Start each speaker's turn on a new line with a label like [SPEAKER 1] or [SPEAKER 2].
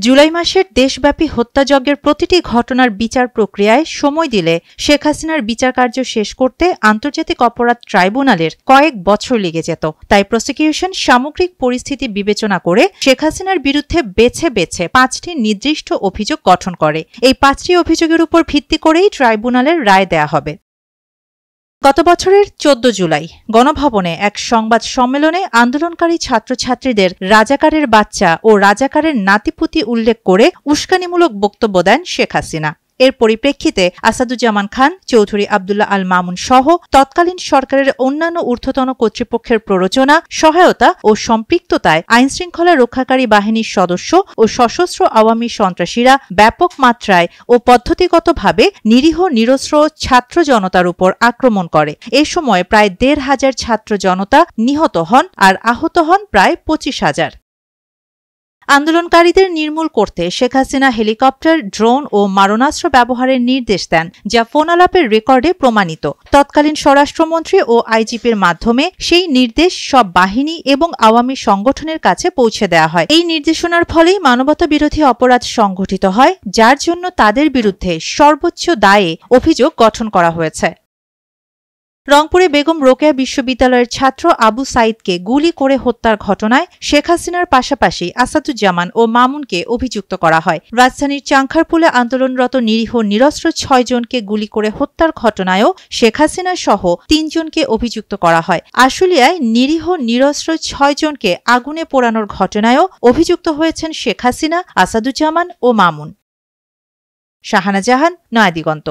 [SPEAKER 1] জুলাই মাসের দেশব্যাপী হত্যাযজ্ঞের প্রতিটি ঘটনার বিচার প্রক্রিয়ায় সময় দিলে শেখ হাসিনার বিচারকার্য শেষ করতে আন্তর্জাতিক অপরাধ ট্রাইব্যুনালের কয়েক বছর লেগে যেত। তাই প্রসিকিউশন সামগ্রিক পরিস্থিতি বিবেচনা করে শেখ হাসিনার বিরুদ্ধে বেছে বেছে 5টি নির্দিষ্ট অভিযোগ গঠন করে। এই 5টি অভিযোগের উপর ভিত্তি করেই ট্রাইব্যুনালের রায় দেয়া হবে। গত বছরের 14 জুলাই গণভবনে এক সংবাদ সম্মেলনে আন্দোলনকারী ছাত্রছাত্রীদের রাজাকারের বাচ্চা ও রাজাকারের নাতিপুতি উল্লেখ করে উস্কানিমূলক বক্তব্য দেন শেখ হাসিনা। এর পরিপ্রেক্ষিতে আসাদুজ্জামান খান, চৌধুরী আবদুল্লাহ আল মামুন সহ তৎকালীন সরকারের অন্যান্য ঊর্ধ্বতন কর্তৃপক্ষের প্ররোচনা, সহায়তা ও সম্পৃক্ততায় আইনশৃঙ্খলা রক্ষাকারী বাহিনীর সদস্য ও সশস্ত্র আওয়ামী সন্ত্রাসীরা ব্যাপক মাত্রায় ও পদ্ধতিগতভাবে নিরীহ নিরস্ত্র ছাত্র জনতার উপর আক্রমণ করে। এ সময় প্রায় 1,500 ছাত্র জনতা নিহত হন আর আহত হন প্রায় 25,000। আন্দোলনকারীদের নির্মূল করতে শেখ হাসিনা হেলিকপ্টার, ড্রোন ও মারণাস্ত্র ব্যবহারের নির্দেশ দেন, যা ফোনালাপের রেকর্ডে প্রমাণিত। তৎকালীন স্বরাষ্ট্রমন্ত্রী ও আইজিপির মাধ্যমে সেই নির্দেশ সব বাহিনী এবং আওয়ামী সংগঠনের কাছে পৌঁছে দেওয়া হয়। এই নির্দেশনার ফলেই মানবতাবিরোধী অপরাধ সংঘটিত হয়, যার জন্য তাদের বিরুদ্ধে সর্বোচ্চ দায়ে অভিযোগ গঠন করা হয়েছে। রংপুরে বেগম রোকেয়া বিশ্ববিদ্যালয়ের ছাত্র আবু সাইদকে গুলি করে হত্যার ঘটনায় শেখ হাসিনার পাশাপাশি আসাদুজ্জামান ও মামুনকে অভিযুক্ত করা হয়। রাজধানীর চাংখারপুলে আন্দোলনরত নিরীহ নিরস্ত্র 6 জনকে গুলি করে হত্যার ঘটনায়ও শেখ হাসিনা সহ 3 জনকে অভিযুক্ত করা হয়। আশুলিয়ায় নিরীহ নিরস্ত্র 6 জনকে আগুনে পোড়ানোর ঘটনায়ও অভিযুক্ত হয়েছেন শেখ হাসিনা, আসাদুজ্জামান ও মামুন। শাহানা জাহান, নয়াদিগন্ত।